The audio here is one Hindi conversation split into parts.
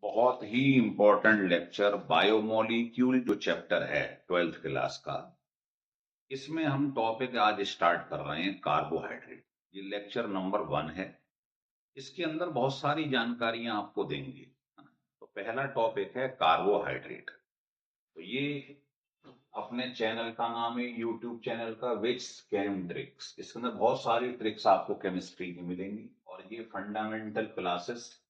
बहुत ही इंपॉर्टेंट लेक्चर बायोमोलिक्यूल जो चैप्टर है 12th क्लास का। इसमें हम टॉपिक आज स्टार्ट कर रहे हैं कार्बोहाइड्रेट। ये लेक्चर नंबर 1 है। इसके अंदर बहुत सारी जानकारियां आपको देंगे। तो पहला टॉपिक है कार्बोहाइड्रेट। तो ये अपने चैनल का नाम है, यूट्यूब चैनल का विच केम ट्रिक्स। इसके अंदर बहुत सारी ट्रिक्स आपको केमिस्ट्री की मिलेंगी और ये फंडामेंटल क्लासेस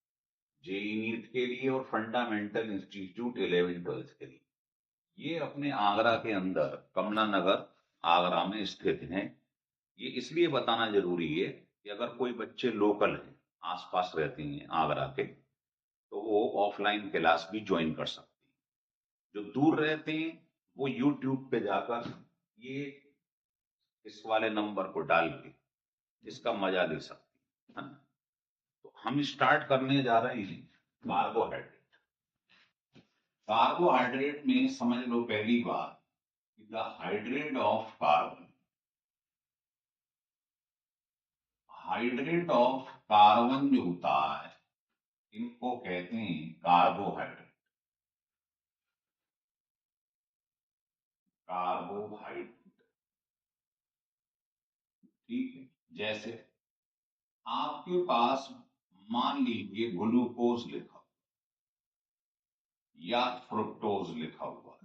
जेई नीट के लिए और फंडामेंटल इंस्टीट्यूट 11th-12th के लिए। ये अपने आगरा के अंदर कमला नगर आगरा में स्थित है। ये इसलिए बताना जरूरी है कि अगर कोई बच्चे लोकल हैं, आसपास रहते हैं आगरा के, तो वो ऑफलाइन क्लास भी ज्वाइन कर सकते हैं। जो दूर रहते हैं वो यूट्यूब पे जाकर ये इस वाले नंबर को डाल के इसका मजा ले सकते हैं, है ना। तो हम स्टार्ट करने जा रहे हैं कार्बोहाइड्रेट। कार्बोहाइड्रेट में समझ लो पहली बात, the hydrate of carbon. Hydrate of carbon जो होता है, इनको कहते हैं कार्बोहाइड्रेट। कार्बोहाइड्रेट, ठीक है। जैसे आपके पास मान लीजिए ग्लूकोज लिखा हुआ या फ्रुक्टोज लिखा हुआ है,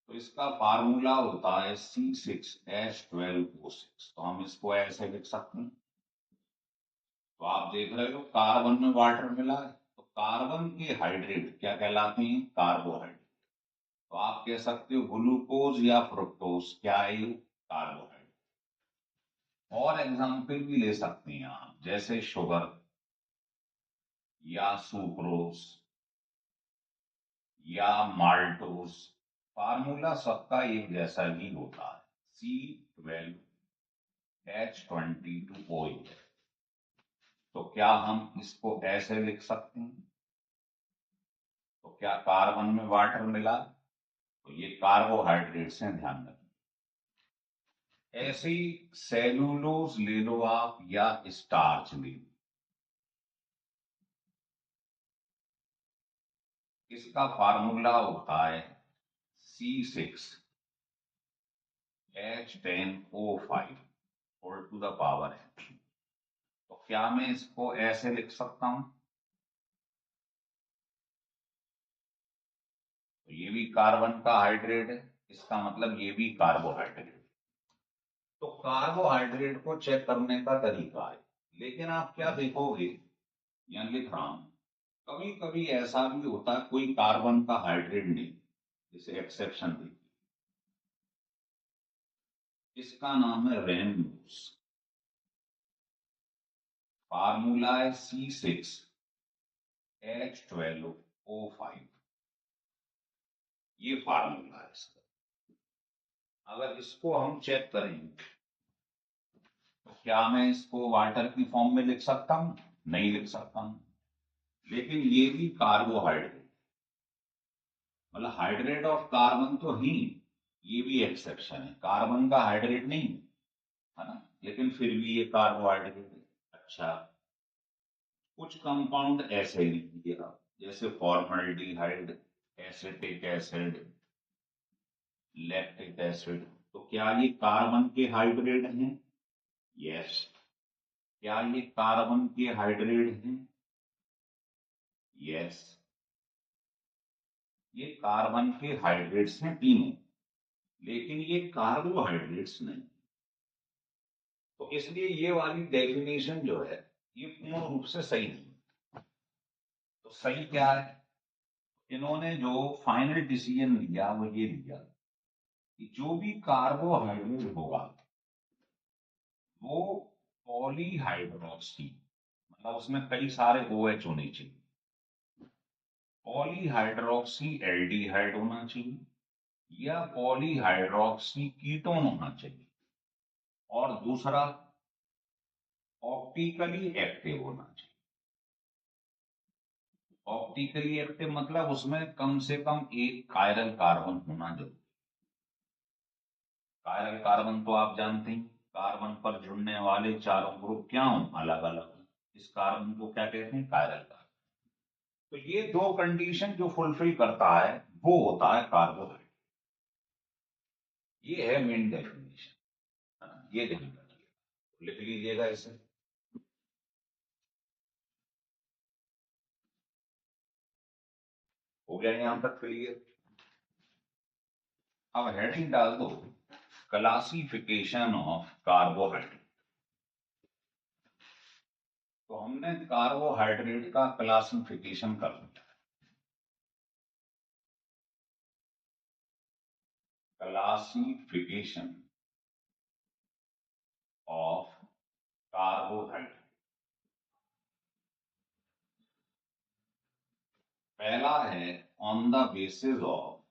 तो इसका फार्मूला होता है C6H12O6। तो हम इसको ऐसे लिख सकते हैं। तो आप देख रहे हो कार्बन में वाटर मिला है, तो कार्बन के हाइड्रेट क्या कहलाते हैं? कार्बोहाइड्रेट। तो आप कह सकते हो ग्लूकोज या फ्रुक्टोज क्या है? कार्बोहाइड्रेट। और एग्जाम्पल भी ले सकते हैं आप, जैसे शुगर या सुक्रोज या माल्टोज। फार्मूला सबका एक जैसा ही होता है, C12H22OH। तो क्या हम इसको ऐसे लिख सकते हैं? तो क्या कार्बन में वाटर मिला? तो ये कार्बोहाइड्रेट्स हैं, ध्यान रखें। ऐसे ही सेलुलोज ले लो आप या स्टार्च ले लो, इसका फार्मूला होता है C6H10O5 whole to the power है। तो क्या मैं इसको ऐसे लिख सकता हूं? तो ये भी कार्बन का हाइड्रेट है, इसका मतलब ये भी कार्बोहाइड्रेट। तो कार्बोहाइड्रेट को चेक करने का तरीका है। लेकिन आप क्या देखोगे, यहां लिख रहा हूं, कभी कभी ऐसा भी होता है कोई कार्बन का हाइड्रेट नहीं, जिसे एक्सेप्शन देखिए। इसका नाम है रेनबूस। फार्मूला है C6H12O5। ये फार्मूला है इसका। अगर इसको हम चेक करें तो क्या मैं इसको वाटर की फॉर्म में लिख सकता हूं? नहीं लिख सकता हूं। लेकिन ये भी कार्बोहाइड्रेट, मतलब हाइड्रेट ऑफ कार्बन तो ही, ये भी एक्सेप्शन है, कार्बन का हाइड्रेट नहीं है ना, लेकिन फिर भी ये कार्बोहाइड्रेट है। अच्छा, कुछ कंपाउंड ऐसे लिखिए आप, जैसे formaldehyde, acetic acid, lactic acid. तो क्या ये कार्बन के हाइड्रेट हैं? यस। क्या ये कार्बन के हाइड्रेट हैं? यस। ये कार्बन के हाइड्रेट्स हैं तीनों, लेकिन ये कार्बोहाइड्रेट्स नहीं। तो इसलिए ये वाली डेफिनेशन जो है, ये पूर्ण रूप से सही नहीं। तो सही क्या है? इन्होंने जो फाइनल डिसीजन लिया वो ये लिया कि जो भी कार्बोहाइड्रेट होगा वो पॉलीहाइड्रोक्सी, मतलब उसमें कई सारे OH होने चाहिए, पॉलीहाइड्रोक्सी एल्डिहाइड होना चाहिए या पॉलीहाइड्रोक्सी कीटोन होना चाहिए। और दूसरा ऑप्टिकली एक्टिव होना चाहिए। ऑप्टिकली एक्टिव मतलब उसमें कम से कम एक कायरल कार्बन होना जरूरी। कायरल कार्बन तो आप जानते हैं, कार्बन पर जुड़ने वाले चारों ग्रुप क्या हों? अलग अलग। इस कार्बन को क्या कहते हैं? Chiral carbon. तो ये दो कंडीशन जो फुलफिल करता है वो होता है कार्बोहाइड्रेट। ये है मेन डेफिनेशन, ये ध्यान रखिए, लिख लीजिएगा इसे। हो गया यहां तक क्लियर? अब हेडिंग डाल दो, क्लासिफिकेशन ऑफ कार्बोहाइड्रेट। तो हमने कार्बोहाइड्रेट का क्लासिफिकेशन कर लिया। क्लासिफिकेशन ऑफ कार्बोहाइड्रेट, पहला है on the basis of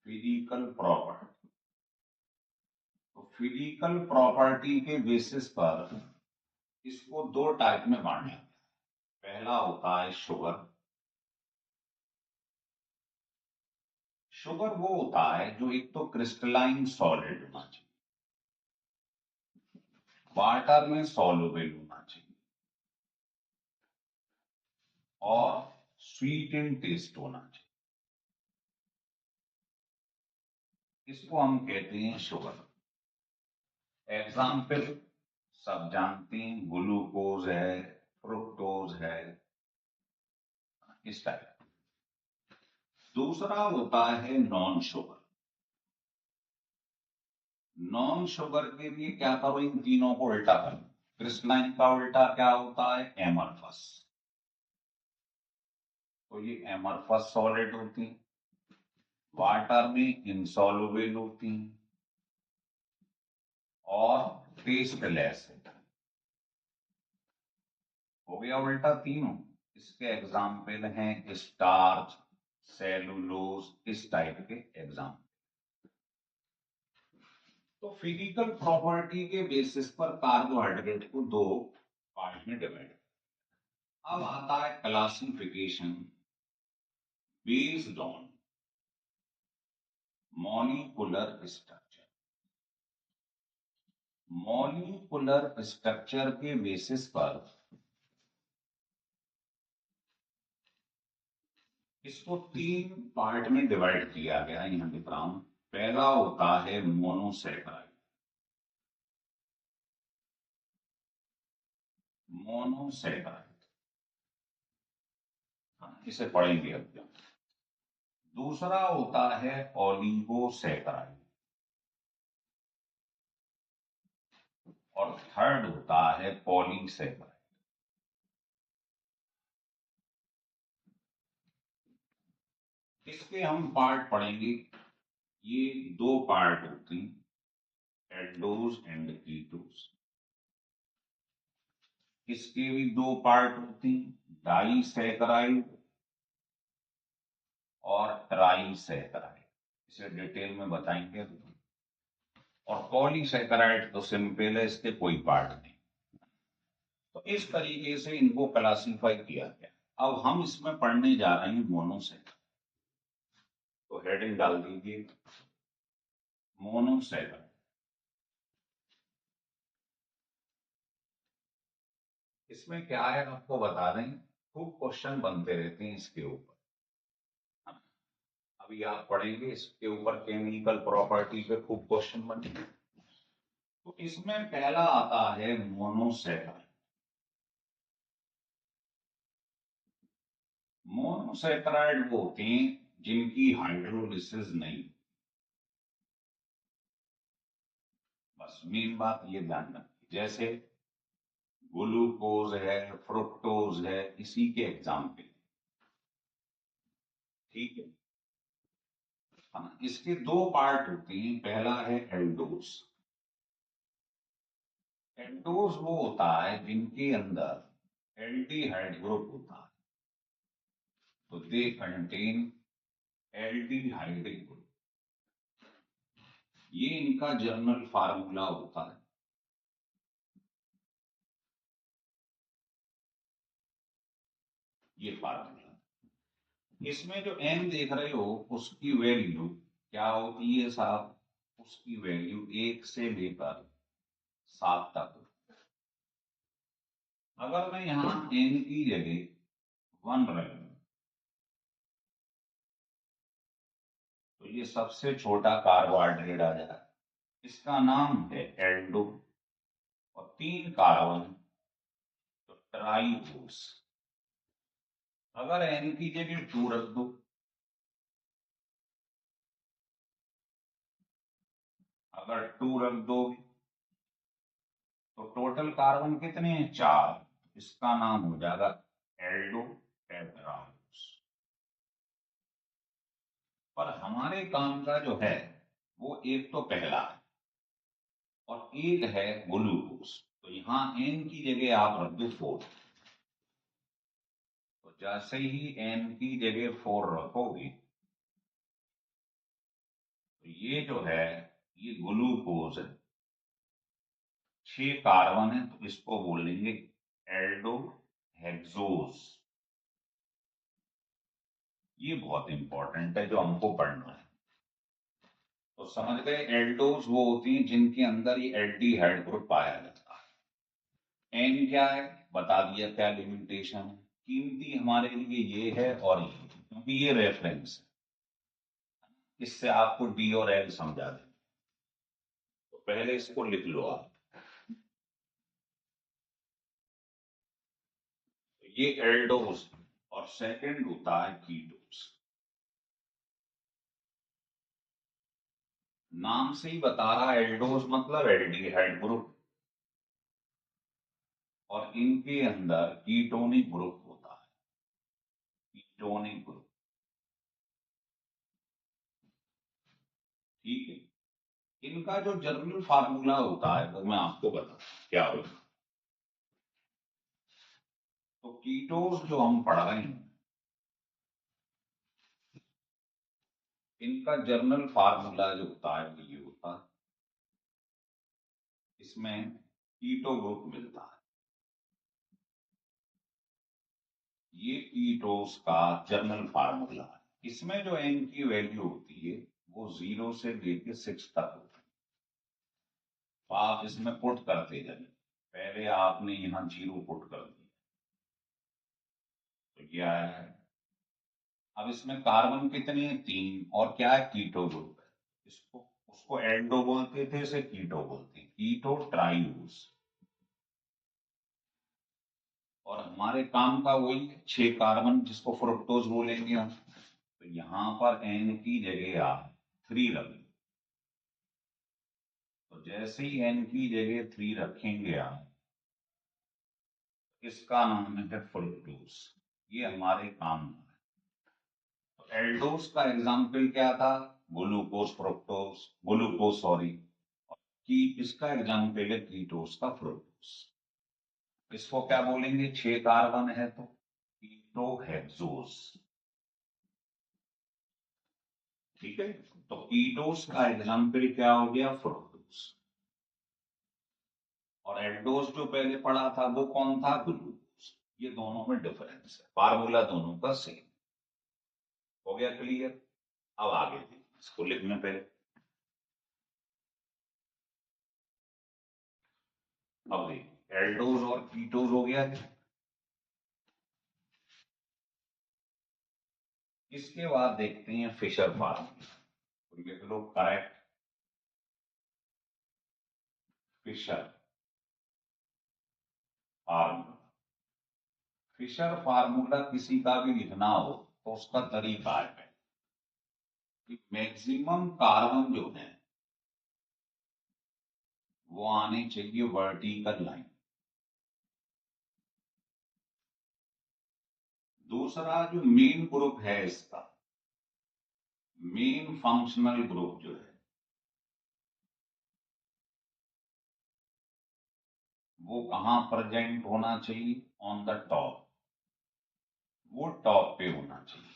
physical property. तो फिजिकल प्रॉपर्टी के बेसिस पर इसको दो टाइप में बांटा। पहला होता है शुगर। शुगर वो होता है जो एक तो क्रिस्टलाइन सॉलिड होना चाहिए, वाटर में सॉल्युबल होना चाहिए, और स्वीट इन टेस्ट होना चाहिए। इसको हम कहते हैं शुगर। एग्जाम्पल सब जानते हैं, ग्लूकोज है, फ्रुक्टोज है, इस टाइप। दूसरा होता है नॉन शुगर। नॉन शुगर के लिए क्या करो, इन तीनों को उल्टा करो। क्रिस्टलाइन का उल्टा क्या होता है, एमरफस। तो ये एमरफस सॉलिड होती है, वाटर में इंसॉल्युबल होती हैं और टेस्टलेस है। हो गया उल्टा तीनों। इसके एग्जाम्पल हैं स्टार्च, सेलुलोज, इस टाइप के एग्जाम्पल। तो फिजिकल प्रॉपर्टी के बेसिस पर कार्बोहाइड्रेट को दो पार्ट में डिवाइड। अब आता है classification based on molecular structure. Molecular structure के बेसिस पर इसको तीन पार्ट में डिवाइड किया गया, यहां लिख रहा हूं। पहला होता है मोनोसैकराइड। मोनोसैकराइड इसे पढ़ेंगे अब। दूसरा होता है ओलिगोसैकराइड, और थर्ड होता है पॉलीसैकराइड। इसके हम पार्ट पढ़ेंगे। ये दो पार्ट होते हैं, एल्डोज एंड कीटोज। इसके भी दो पार्ट होते हैं, डाइसैकराइड और ट्राइसैकराइड। इसे डिटेल में बताएंगे। और पॉलीसैकराइड तो सिंपल है, इसके कोई पार्ट नहीं। तो इस तरीके से इनको क्लासिफाई किया गया। अब हम इसमें पढ़ने जा रहे हैं मोनोसैकराइड। तो हेडिंग डाल दीजिए, मोनोसैकराइड। इसमें क्या है आपको बता दें, खूब क्वेश्चन बनते रहते हैं इसके ऊपर। अभी आप पढ़ेंगे इसके ऊपर, केमिकल प्रॉपर्टी पे खूब क्वेश्चन बनेंगे। तो इसमें पहला आता है मोनोसैकराइड। मोनोसैकराइड वो होते हैं जिनकी हाइड्रोलिसिस नहीं। बस मेन बात ये ध्यान रखिए, जैसे ग्लूकोज है, फ्रुक्टोज है, इसी के एग्जाम्पल। ठीक है। हाँ, इसके दो पार्ट होते हैं। पहला है एल्डोज। एल्डोज वो होता है जिनके अंदर एल्डिहाइड ग्रुप होता है, तो दे कंटेन एल्डिहाइड ग्रुप। ये इनका जर्नल फार्मूला होता है। ये फार्मूला, इसमें जो एन देख रहे हो उसकी वैल्यू क्या होती है साहब, उसकी वैल्यू 1 से लेकर 7 तक। अगर मैं यहां एन की जगह 1 रख दूं तो ये सबसे छोटा कार्बोहाइड्रेट आ जाएगा। इसका नाम है एल्डो और 3 कार्बन तो ट्राईबोस। अगर एन की जगह 2 रख दो, अगर 2 रख दो तो टोटल कार्बन कितने हैं? 4। इसका नाम हो जाएगा एल्डो टेट्राओस। पर हमारे काम का जो है वो एक तो पहला है और एक है ग्लूकोज। तो यहां एन की जगह आप रख दो 4। तो जैसे ही एन की जगह 4 रखोगे तो ये जो है ये ग्लूकोज है। 6 कार्बन है तो इसको बोलेंगे एल्डो हेक्सोस। ये बहुत इंपॉर्टेंट है जो हमको पढ़ना है। तो समझ गए एल्डोज वो होती हैं जिनके अंदर ये एल्डिहाइड ग्रुप पाया जाता है। एन क्या है बता दिया, क्या लिमिटेशन है। कीमती हमारे लिए ये है और ये, क्योंकि ये रेफरेंस है, इससे आपको डी और एल समझा दें। तो पहले इसको लिख लो आप। तो ये एल्डोज और सेकंड होता है कीटोज। नाम से ही बता रहा है एल्डोज मतलब एल्डिहाइड ग्रुप और इनके अंदर कीटोनिक ग्रुप होता है। कीटोनिक ग्रुप, ठीक है। इनका जो जनरल फार्मूला होता है वो मैं आपको बता क्या होगा। तो कीटोस जो हम पढ़ रहे हैं इनका जनरल फार्मूला जो होता है वो ये होता है। इसमें कीटो ग्रुप मिलता है। ये कीटोस का जनरल फार्मूला है। इसमें जो एन की वैल्यू होती है वो 0 से लेके 6 तक होती है। तो आप इसमें पुट करते जाइए। पहले आपने यहाँ 0 पुट कर दिया तो क्या है। अब इसमें कार्बन कितने हैं? 3। और क्या है? कीटो ग्रुप है। इसको उसको एल्डो बोलते थे, इसे कीटो बोलते हैं। कीटो ट्राईयूज। और हमारे काम का वही 6 कार्बन जिसको फ्रुक्टोज बोलेंगे हम। तो यहां पर एन की जगह आप 3 रख लो। तो जैसे ही एन की जगह 3 रखेंगे आप, इसका नाम है फ्रुक्टोज। ये हमारे काम का है। तो एल्डोज का एग्जाम्पल क्या था? Glucose fructose, glucose sorry. कि इसका एग्जाम्पल है कीटोस का फ्रुक्टोज। इसको क्या बोलेंगे? 6 कार्बन है तो कीटोहेक्सोस। ठीक है। तो कीटोस का एग्जाम्पल क्या हो गया? फ्रुक्टोस। और एल्डोस जो पहले पढ़ा था वो कौन था? ग्लूकोज। ये दोनों में डिफरेंस है, फार्मूला दोनों का सेम। हो गया क्लियर? अब आगे इसको लिखने पहले। अब देखिए एल्डोज और कीटोज हो गया है। इसके बाद देखते हैं फिशर फार्मूला। तो लिख लो correct Fischer formula. Fischer formula किसी का भी लिखना हो तो उसका तरीका है कि मैक्सिमम कार्बन जो है वो आने चाहिए वर्टिकल लाइन। दूसरा जो मेन ग्रुप है इसका, मेन फंक्शनल ग्रुप जो है वो कहां प्रेजेंट होना चाहिए? On the top. वो टॉप पे होना चाहिए,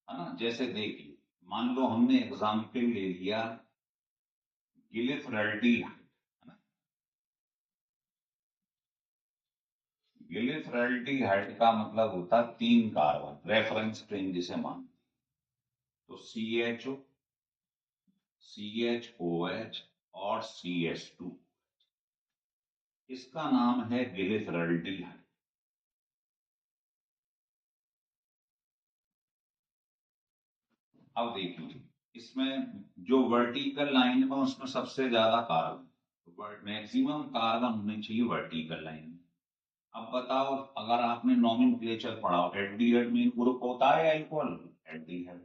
है ना। जैसे देखिए मान लो हमने एग्जाम्पल ले लिया गिलिसरैल्डीहाइड, है ना। गिलिसरैल्डीहाइड का मतलब होता है 3 कार्बन, रेफरेंस फ्रेम जिसे मान। तो CHO, CHOH और CH2। इसका नाम है ग्लिसरॉल्डिहाइड। अब देखिए, इसमें जो वर्टिकल लाइन में उसमें सबसे ज्यादा कार्बन, मैक्सिमम कार्बन होने चाहिए वर्टिकल लाइन में। अब बताओ, अगर आपने नॉमेनक्लेचर पढ़ा हो, एल्डिहाइड ग्रुप होता है अल्कोहल, एल्डिहाइड,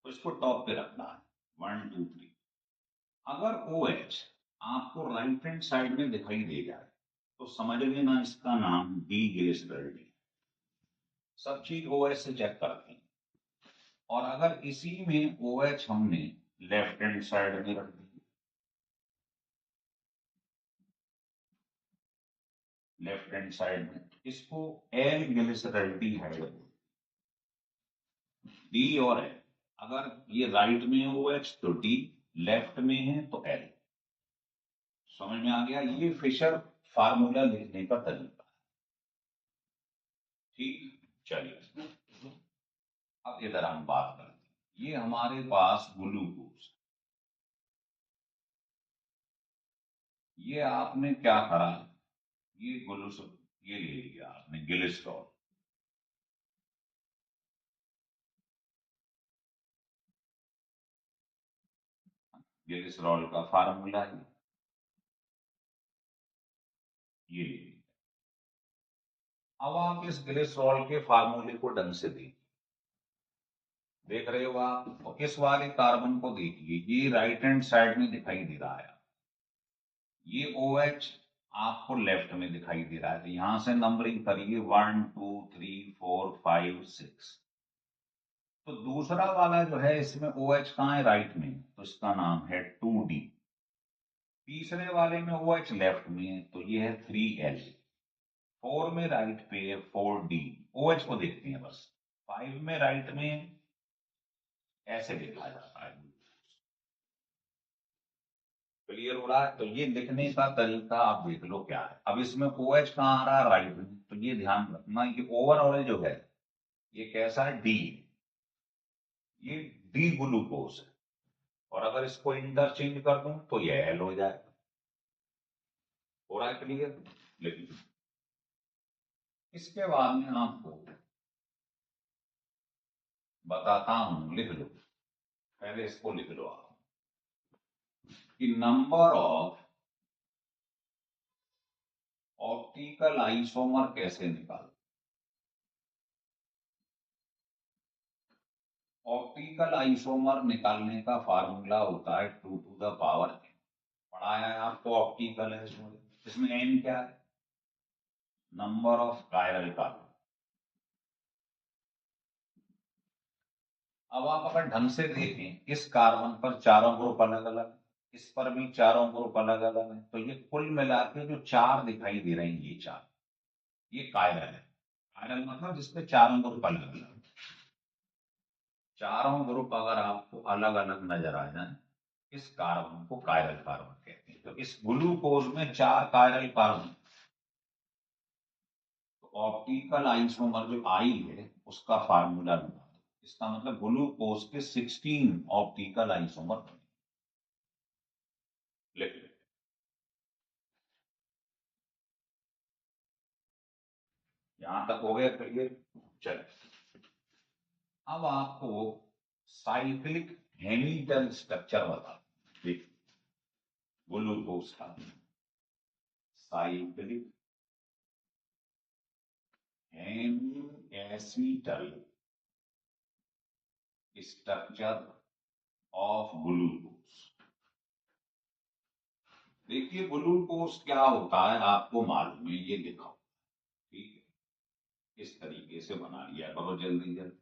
तो इसको टॉप पे रखना है, 1 2 3। अगर ओ एच आपको राइट हैंड साइड में दिखाई दे जाए तो समझ लेना इसका नाम डी ग्लिसरॉल। सब चीज ओ एच से चेक करते हैं। और अगर इसी में ओ एच हमने लेफ्ट हैंड साइड में रख दी, लेफ्ट हैंड साइड में, इसको एल ग्लिसरॉल्डिहाइड, डी और एल। अगर ये राइट में है ओ एच तो डी, लेफ्ट में है तो एल। समझ में आ गया? ये फिशर फार्मूला लिखने का तरीका। ठीक, चलिए अब इधर हम बात करते हैं। ये हमारे पास ग्लूकोज, ये आपने क्या करा, ये ग्लूकोज ये ले लिया आपने ग्लिसरॉल। ग्लिसरॉल का फार्मूला है ये ले लिया। अब आप इस ग्लिसरॉल के फार्मूले को ढंग से देखिए, देख रहे हो आप? तो इस वाले कार्बन को देखिए, ये राइट हैंड साइड में दिखाई दे रहा है, ये ओ एच आपको लेफ्ट में दिखाई दे रहा है। तो यहां से नंबरिंग करिए, 1 2 3 4 5 6। तो दूसरा वाला जो है, इसमें ओ एच कहाँ है? राइट में, तो इसका नाम है 2D। तीसरे वाले में ओ एच लेफ्ट में है, तो ये है 3L। 4 में राइट पे है 4D। ओ एच को देखते हैं बस। 5 में राइट में ऐसे लिखा जाता है। क्लियर हो रहा है? तो ये लिखने का तरीका आप देख लो क्या है। अब इसमें ओ एच कहाँ आ रहा है? राइट में, तो ये ध्यान रखना, ये ओवरऑल जो है ये कैसा है? डी। ये डी ग्लूकोज है। और अगर इसको इंटरचेंज कर दूं तो ये एल हो जाएगा। हो रहा है क्लियर? लेकिन इसके बाद में आपको बताता हूं, लिख लो, पहले इसको लिख लो आप, कि नंबर ऑफ ऑप्टिकल आइसोमर कैसे निकाल। ऑप्टिकल आइसोमर निकालने का फार्मूला होता है 2 to the power n। पढ़ाया है आपको ऑप्टिकल आइसोमर। इसमें n क्या है? Number of chiral carbon. अब आप अगर ढंग से देखें, इस कार्बन पर चारों ग्रुप अलग अलग, इस पर भी चारों ग्रुप अलग अलग है, तो ये कुल मिला के जो चार दिखाई दे रहे हैं, ये चार, ये कायरल है। कायरल मतलब जिसपे चारों ग्रुप अलग अलग। चारों ग्रुप अगर आपको अलग अलग नजर आ जाए, इस कार्बन को कायरल कार्बन कहते हैं। तो इस ग्लूकोज में 4 कायरल कार्बन। तो ऑप्टिकल आइसोमर जो आई है उसका फार्मूला लगा दो। इसका मतलब ग्लूकोज के 16 ऑप्टिकल आइसोमर बने। लिख लो। यहां तक हो गया क्लियर? चलो, अब आपको साइक्लिक हेमिटल स्ट्रक्चर बता। देखिए, ग्लूकोज का साइक्लिक हेमिएसिटल स्ट्रक्चर ऑफ ग्लूकोज। देखिए, ग्लूकोज क्या होता है आपको मालूम है, ये लिखा हो, ठीक है? इस तरीके से बना लिया करो जल्दी जल्दी।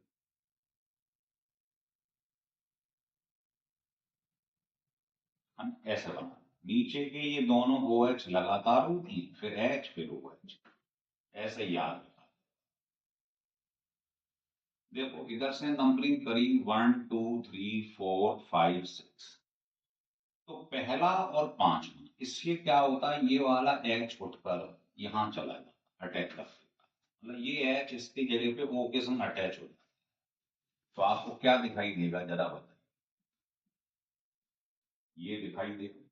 हम ऐसे बना, नीचे के ये दोनों ओ एच लगातार होती, फिर एच फिर ओ एच, ऐसे याद रखा। देखो, इधर से नंबरिंग करी 1 2 3 4 5 6। तो पहला और पांचवा, इससे क्या होता है, ये वाला एच उठकर यहां चला जाता, अटैच कर देता, मतलब ये एच इसकी जगह पे ओ के संग अटैच हो जाता। तो आपको क्या दिखाई देगा जरा बताइए? ये दिखाई देगा।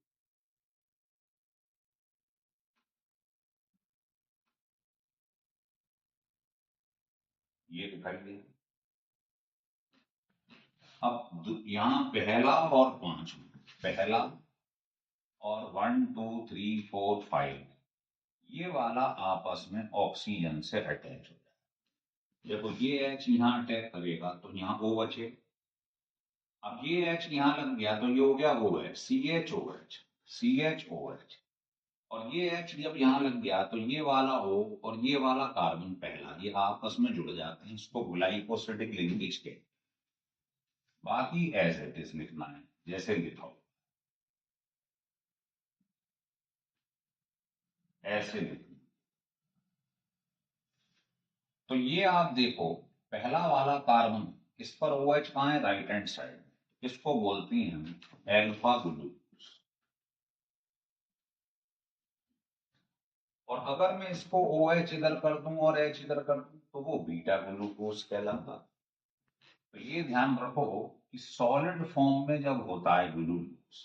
ये दिखाई दे। अब यहाँ पहला और पांचवा, पहला और 1 2 3 4 5, ये वाला आपस में ऑक्सीजन से अटैच हो जाए। देखो ये H यहाँ अटैक करेगा तो यहाँ O बचे। अब ये H यहाँ लग गया तो ये हो गया OH, CHOH, CHOH। और ये H जब यहाँ लग गया तो ये वाला O और ये वाला कार्बन पहला, ये आपस में जुड़ जाते हैं, इसको ग्लाइकोसिडिक लिंकेज के। बाकी एज इट इज लिखना है जैसे लिखा हो, ऐसे लिखना। तो ये आप देखो, पहला वाला कार्बन, इस पर OH कहाँ है, राइट हैंड साइड, इसको बोलते हैं हम एल्फा ग्लूकोज। और अगर मैं इसको OH इधर कर दूं और H इधर कर दूं तो वो बीटा ग्लूकोज कहलाता। तो ये ध्यान रखो कि सॉलिड फॉर्म में जब होता है glucose,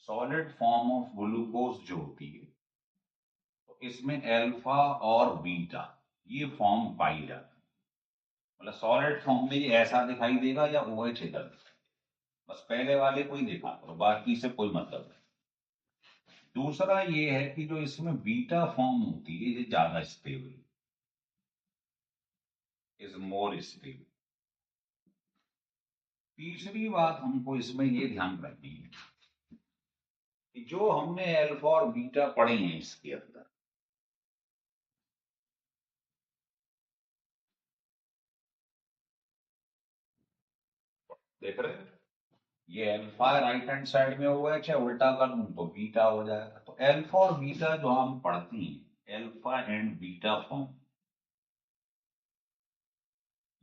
solid form of glucose जो होती है, तो इसमें अल्फा और बीटा ये फॉर्म पाई जाती है। मतलब सॉलिड फॉर्म में ये ऐसा दिखाई देगा या OH इधर, बस पहले वाले को ही देखा करो, बाकी से कोई मतलब नहीं। दूसरा ये है कि जो इसमें बीटा फॉर्म होती है ये ज्यादा स्टेबल, इज मोर स्टेबल। तीसरी बात हमको इसमें ये ध्यान रखनी है कि जो हमने अल्फा और बीटा पढ़े हैं इसके अंदर, देख रहे हैं, ये अल्फा राइट हैंड साइड में हुआ है, चाहे उल्टा कर दूं तो बीटा हो जाएगा। तो अल्फा और बीटा जो हम पढ़ते हैं, अल्फा एंड बीटा फॉर्म,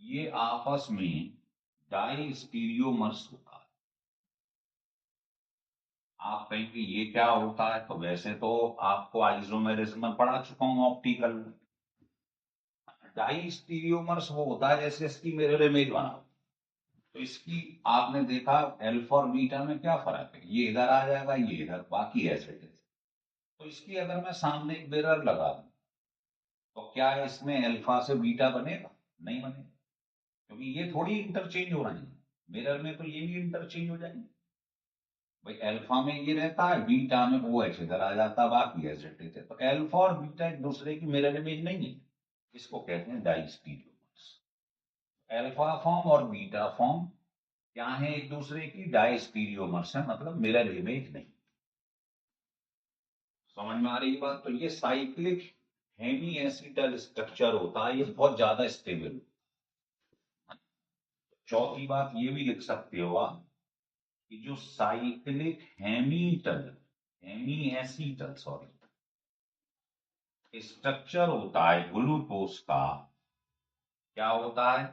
ये आपस में डाई स्टीरियोमर्स होता है। आप कहेंगे ये क्या होता है, तो वैसे तो आपको आइसोमेरिज्म में पढ़ा चुका हूं ऑप्टिकल में। डाई स्टीरियोमर्स वो होता है जैसे इसकी मिरर इमेज बनाओ, तो इसकी आपने देखा अल्फा और बीटा में क्या फर्क है, ये इधर आ जाएगा ये इधर, बाकी ऐसे। तो इसकी अगर मैं सामने एक मिरर लगा दूं तो क्या इसमें अल्फा से बीटा बनेगा, नहीं बनेगा, क्योंकि ये थोड़ी इंटरचेंज हो रहे हैं। मिरर में तो ये भी इंटरचेंज हो जाएंगे। भाई अल्फा में ये रहता है, बीटा में वो ऐसे इधर आ जाता है, बाकी ऐसे थे। तो अल्फा और बीटा एक दूसरे की मिरर इमेज नहीं है, इसको कहते हैं डाइस्टीरियोमर्स। अल्फा फॉर्म और बीटा फॉर्म क्या है, एक दूसरे की डाइस्टीरियोमर्स है, मतलब मिरर इमेज नहीं। समझ में आ रही बात। तो ये साइक्लिक हेमी एसिटल स्ट्रक्चर होता है, ये बहुत ज्यादा स्टेबल। चौथी बात ये भी लिख सकते हो आप कि जो साइक्लिक हेमी एसिटल स्ट्रक्चर होता है ग्लूकोज का, क्या होता है,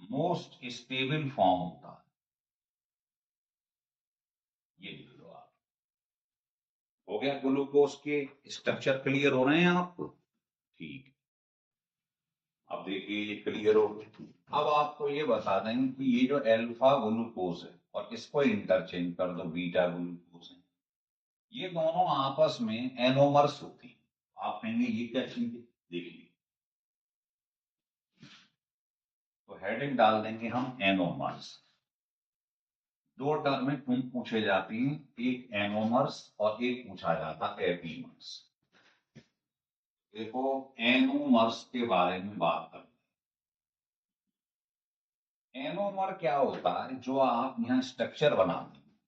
मोस्ट स्टेबल फॉर्म होता है। ये लिख लो आप। हो गया, ग्लूकोज के स्ट्रक्चर क्लियर हो रहे हैं आपको, ठीक। अब देखिए ये क्लियर हो गया। अब आपको ये बता दें कि ये जो अल्फा ग्लूकोज है और इसको इंटरचेंज कर दो बीटा ग्लूकोज है, ये दोनों आपस में एनोमर्स होती है। आप कहेंगे ये क्या चीज है, देखिए, तो हेडिंग डाल देंगे हम एनोमर्स। दो टर्म पूछे जाती हैं, एक एनोमर्स और एक पूछा जाता एपीमर्स। देखो एनोमर्स के बारे में बात करते हैं। एनोमर क्या होता है, जो आप यहाँ स्ट्रक्चर बनाते हैं,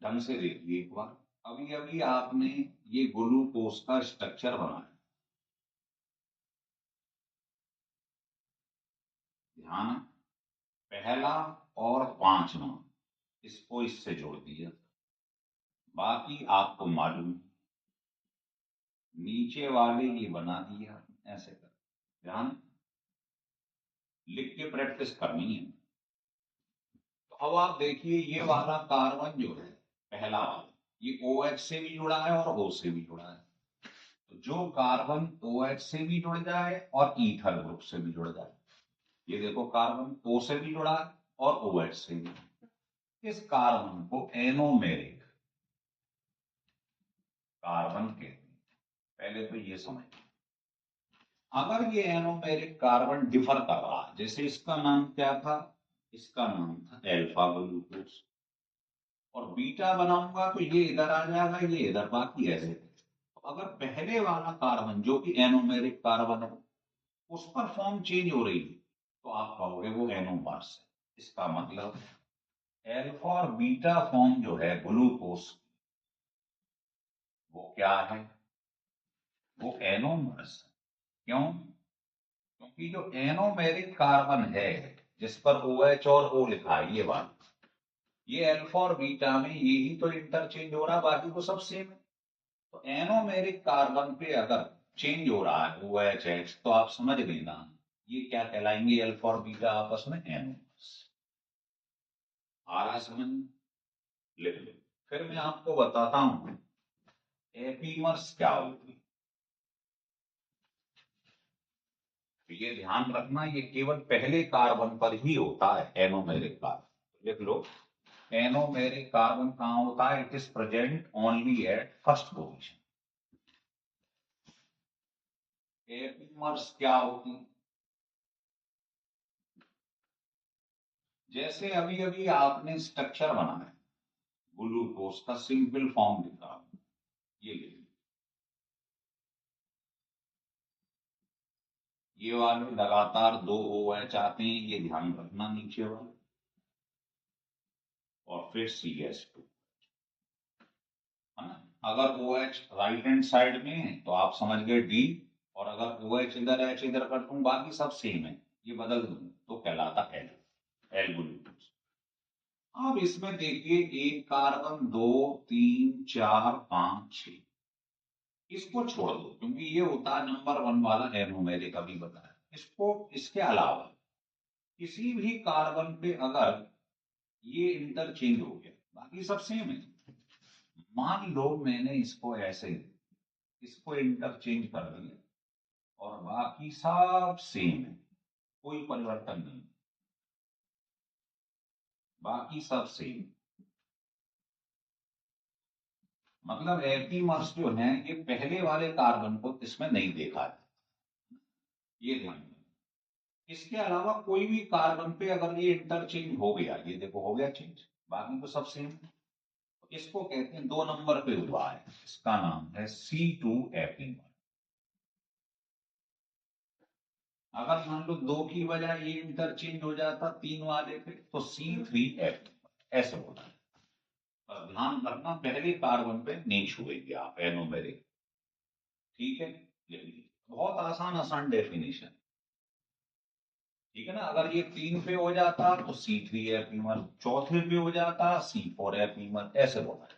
ढंग से देखिए एक बार। अभी अभी आपने ये ग्लूकोज का स्ट्रक्चर बनाया, ध्यान है, पहला और पांचवा इसको इससे जोड़ दिया, बाकी आपको मालूम, नीचे वाले ये बना दिया, ऐसे कर, ध्यान, लिख के प्रैक्टिस करनी है। तो अब आप देखिए ये वाला कार्बन जो है पहला वाला, ये OH से भी जुड़ा है और O से भी जुड़ा है। तो जो कार्बन OH से भी जुड़ जाए और ईथर ग्रुप से भी जुड़ जाए, ये देखो कार्बन O से भी जुड़ा है और OH से भी, इस कार्बन को एनोमेरिक कार्बन कहते हैं। पहले तो ये समझ, अगर ये एनोमेरिक कार्बन डिफर कर रहा है, जैसे इसका नाम क्या था, इसका नाम था एल्फा ग्लूकोज, और बीटा बनाऊंगा तो ये इधर आ जाएगा, ये इधर, बाकी ऐसे। तो अगर पहले वाला कार्बन जो कि एनोमेरिक कार्बन है उस पर फॉर्म चेंज हो रही है तो आप कहोगे वो एनोमर्स है। इसका मतलब एल्फा और बीटा फॉर्म जो है ग्लूकोज, वो क्या है, वो एनोमर्स है। क्यों? क्योंकि जो एनोमेरिक कार्बन है जिस पर OH और O लिखा है, ये बात, ये अल्फा और बीटा में यही तो इंटरचेंज हो रहा है, बाकी तो सब सेम है। तो एनोमेरिक कार्बन पे अगर चेंज हो रहा है OH तो आप समझ लेना ये क्या कहलाएंगे, अल्फा और बीटा आपस में एनोमर्स। आ रहा है समझ में? लिख लो। फिर मैं आपको बताता हूं एपीमर्स क्या होती है। तो ये ध्यान रखना, ये केवल पहले कार्बन पर ही होता है एनोमेरिक कार्बन। लिख लो, एनोमेरिक कार्बन कहां होता है, it is present only at first position. Epimers क्या होती है, जैसे अभी अभी आपने स्ट्रक्चर बनाया ग्लूकोज का, सिंपल फॉर्म लिखा, ये ले लो। ये वाले लगातार दो OH आते हैं, ये ध्यान रखना नीचे वाले, और फिर CH2, है ना। अगर OH राइट हैंड साइड में है तो आप समझ गए D, और अगर OH इधर H इधर कर दूं, बाकी सब सेम है, ये बदल दूं तो कहलाता L, L ग्लूकोज। अब इसमें देखिए, एक कार्बन, दो, तीन, चार, पांच, छह, इसको छोड़ दो क्योंकि ये होता है नंबर वन वाला एनोमेरिक, अभी बताया इसको। इसके अलावा किसी भी कार्बन पे अगर ये इंटरचेंज हो गया, बाकी सब सेम है। मान लो मैंने इसको ऐसे, इसको इंटरचेंज कर दिया और बाकी सब सेम है, कोई परिवर्तन नहीं, बाकी सब सेम। मतलब एपीमर्स जो है ये पहले वाले कार्बन को इसमें नहीं देखा है, ये ध्यान रखना। इसके अलावा कोई भी कार्बन पे अगर ये इंटरचेंज हो गया, ये देखो हो गया चेंज, बाकी तो सब सेम। इसको कहते हैं 2 नंबर पे हुआ है, इसका नाम है C2 एपीमर। अगर मान लो दो की बजाय ये इंटरचेंज हो जाता तीन वाले पे तो C3 एपीमर ऐसे होता है। पर ध्यान रखना पहले कार्बन पे नहीं छुएंगे आप एनोमेरिक, ठीक है। बहुत आसान आसान डेफिनेशन, ठीक है ना। अगर ये 3 पे हो जाता तो C3 एपीमर, चौथे पे हो जाता C4 एपीमर, ऐसे होता है।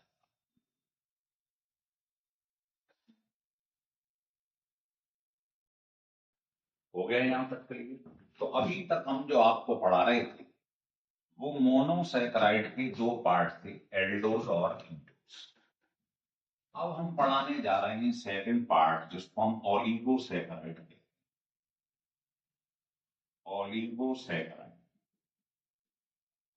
हो गया यहां तक के लिए। तो अभी तक हम जो आपको पढ़ा रहे थे वो मोनोसैकेराइड के दो पार्ट थे, एल्डोज और कीटोज। अब हम पढ़ाने जा रहे हैं सेकंड पार्ट जिसको हम ओलिगोसैकेराइड कहते हैं। ओलिगोसैकेराइड,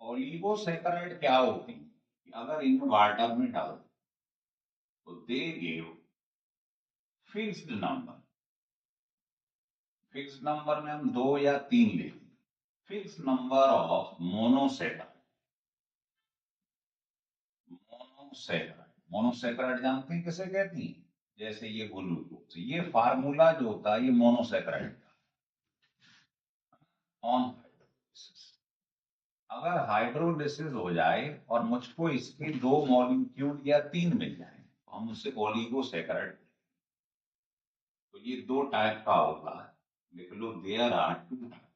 ओलिगोसैकेराइड क्या होती है कि अगर इनको वाटर में डाल तो they give fixed number. Fixed number में हम दो या तीन लेते हैं, fixed number of monosaccharide. Monosaccharide, monosaccharide जानते हैं किसे कहती हैं, जैसे ये ग्लूकोज, ये फार्मूला जो होता है ये मोनोसैकेराइड का, ऑन हाइड्रोलिसिस। अगर हाइड्रोलिसिस हो जाए और मुझको इसके दो मॉलिक्यूल या तीन मिल जाए तो हम उसे ओलिगोसैकेराइड। तो ये दो टाइप का होता है, लिख लो देयर आर टू टाइप।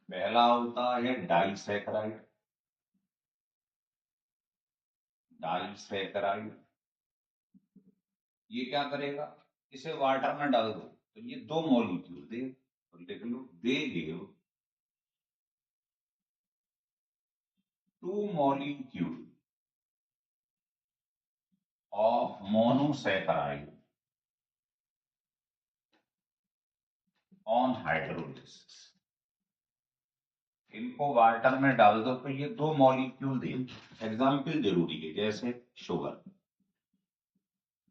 पहला होता है डाइसैकेराइड, डाइसैकेराइड ये क्या करेगा, इसे वाटर में डाल दो तो ये दो मॉलिक्यूल दे, तो लिख लो they give two molecule of monosaccharide on hydrolysis. इनको वाटर में डाल दो तो ये दो मॉलिक्यूल दे। एग्जाम्पल जरूरी है, जैसे शुगर,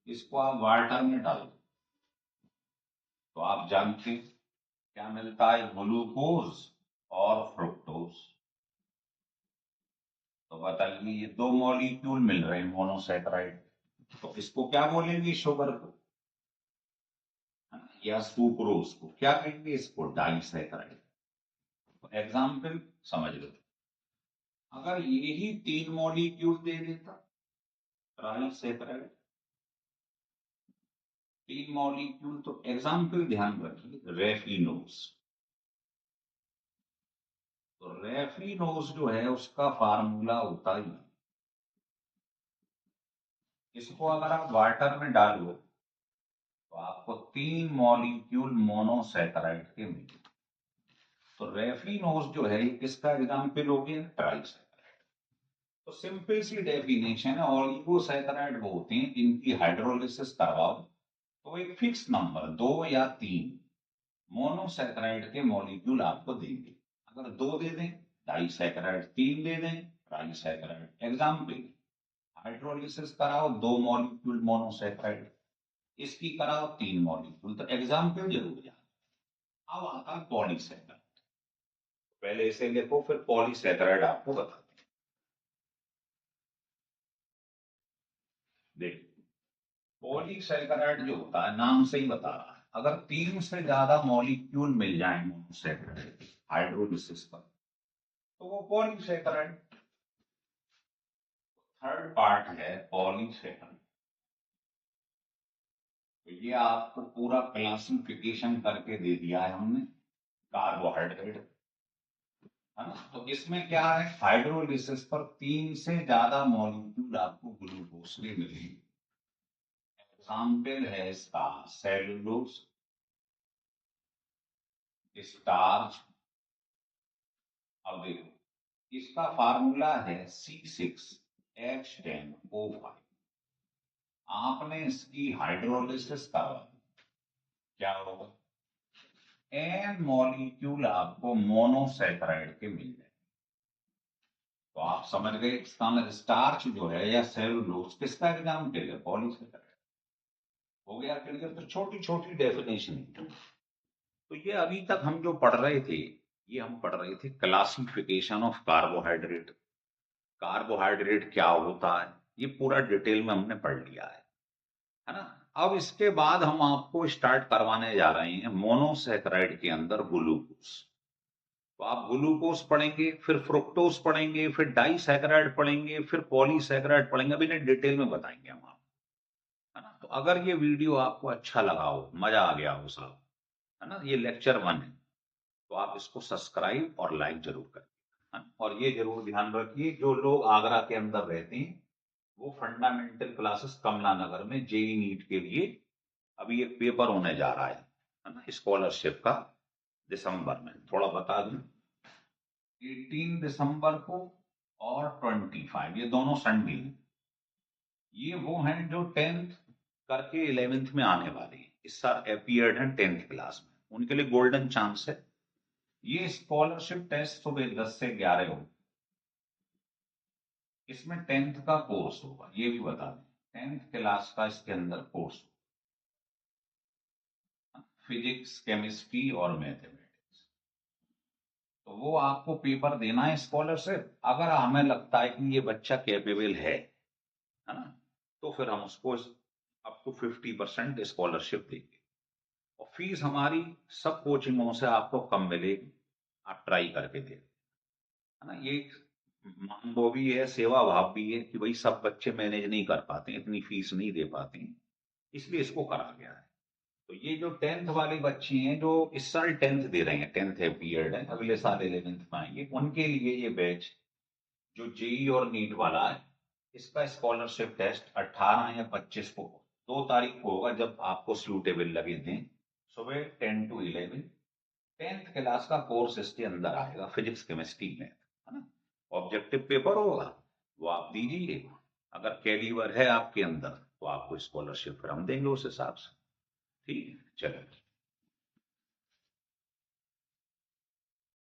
इसको आप वाटर में डालो तो आप जानते हैं क्या मिलता है, ग्लूकोज और फ्रुक्टोज। तो बताइए ये दो मॉलिक्यूल मिल रहे हैं मोनोसैकेराइड, तो इसको क्या बोलेंगे, शुगर को या सुक्रोज को क्या कहेंगे, इसको डाइसैकेराइड। तो एग्जाम्पल समझ लो, अगर यही तीन मॉलिक्यूल दे देता ट्राइसैकेराइड, तीन मॉलिक्यूल, तो एग्जाम्पल ध्यान रखिए, रेफिनोज। तो रेफिनोज जो है उसका फार्मूला होता है, इसको अगर आप वाटर में डालो तो आपको तीन मॉलिक्यूल मोनोसैकेराइड के मिले। तो रेफिनोज जो है किसका एग्जाम्पल हो गया, ट्राइसैकेराइड। तो सिंपल सी डेफिनेशन है, ऑलिगोसैकेराइड वो होते हैं इनकी हाइड्रोलिसिस करवाओ तो एक फिक्स नंबर 2 या 3 मोनोसैकेराइड के मॉलिक्यूल आपको देंगे। अगर 2 दे दें डाइसैकेराइड, 3 दे दें ट्राइसैकेराइड। एग्जाम्पल, हाइड्रोलिसिस कराओ 2 मॉलिक्यूल मोनोसैकेराइड, इसकी कराओ 3 मॉलिक्यूल, तो एग्जाम्पल जरूर याद। अब आता है पॉलीसैकेराइड, पहले इसे लिखो फिर पॉलीसैकेराइड आपको बताते हैं। देखो पॉलीसैकेराइड जो होता है नाम से ही बता रहा है, अगर 3 से ज्यादा मॉलिक्यूल मिल जाए मोनोसैकेराइड हाइड्रोलिसिस पर तो वो पॉलीसैकेराइड। थर्ड पार्ट है पॉलीसैकेराइड। तो ये आपको पूरा क्लासिफिकेशन करके दे दिया है हमने, कार्बोहाइड्रेट है ना। तो इसमें क्या है, हाइड्रोलिसिस पर 3 से ज्यादा मॉलिक्यूल आपको ग्लूकोज के मिलेंगे। एग्जाम्पल है इसका सेलुलोज, स्टार्च। अब देखो इसका फार्मूला है C6H10O5। आपने इसकी हाइड्रोलिसिस करवा, क्या होगा, एन मॉलिक्यूल आपको मोनोसैकेराइड के मिल जाए। तो आप समझ गए इसका मतलब स्टार्च जो है या सेलुलोज किसका एग्जाम्पल है, पॉलीसैकेराइड। हो गया क्लियर। तो छोटी छोटी डेफिनेशन। तो ये अभी तक हम जो पढ़ रहे थे, ये हम पढ़ रहे थे क्लासिफिकेशन ऑफ कार्बोहाइड्रेट। कार्बोहाइड्रेट क्या होता है ये पूरा डिटेल में हमने पढ़ लिया है ना। अब इसके बाद हम आपको स्टार्ट करवाने जा रहे हैं मोनोसैकेराइड के अंदर ग्लूकोज। तो आप ग्लूकोज पढ़ेंगे, फिर फ्रुक्टोज पढ़ेंगे, फिर डाइसैकेराइड पढ़ेंगे, फिर पॉलीसैकेराइड पढ़ेंगे। अभी ने डिटेल में बताएंगे हम आपको, है ना। तो अगर ये वीडियो आपको अच्छा लगा हो, मजा आ गया हो साहब, है ना, ये लेक्चर 1 है, तो आप इसको सब्सक्राइब और लाइक जरूर करें, है ना? और ये जरूर ध्यान रखिए जो लोग आगरा के अंदर रहते हैं वो फंडामेंटल क्लासेस कमला नगर में जेई नीट के लिए अभी एक पेपर होने जा रहा है ना, स्कॉलरशिप का, दिसंबर में। थोड़ा बता दूं, 18 दिसंबर को और 25, ये दोनों संडे हैं। ये वो हैं जो 10th करके 11th में आने वाले हैं, इस साल अपीयर्ड हैं 10th क्लास में, उनके लिए गोल्डन चांस है। ये स्कॉलरशिप टेस्ट सुबह 10 से 11 हो, इसमें 10th का कोर्स होगा, ये भी बता दें 10th क्लास का इसके अंदर कोर्स, फिजिक्स केमिस्ट्री और मैथमेटिक्स। तो वो आपको पेपर देना है स्कॉलरशिप। अगर हमें लगता है कि ये बच्चा कैपेबल है ना, तो फिर हम उसको अप टू 50% स्कॉलरशिप देंगे। और फीस हमारी सब कोचिंगों से आपको कम मिलेगी, आप ट्राई करके देखें, है ना। ये वो भी है, सेवा भाव भी है कि भाई सब बच्चे मैनेज नहीं कर पाते, इतनी फीस नहीं दे पाते, इसलिए इसको करा गया है। तो ये जो 10th वाले बच्चे हैं जो इस साल 10th दे रहे हैं, 10th है पीरियड है, अगले साल 11th में आएंगे, उनके लिए ये बैच जो जेई और नीट वाला है, इसका स्कॉलरशिप टेस्ट 18 या 25 को, 2 तारीख को होगा, जब आपको सूटेबल लगे थे, सुबह 10 to 11। 10th क्लास का कोर्स इसके अंदर आएगा, फिजिक्स केमिस्ट्री में, है ना। ऑब्जेक्टिव पेपर होगा, वो आप दीजिए। अगर कैलिबर है आपके अंदर तो आपको स्कॉलरशिप फिर हम देंगे उस हिसाब से, ठीक है। चलो।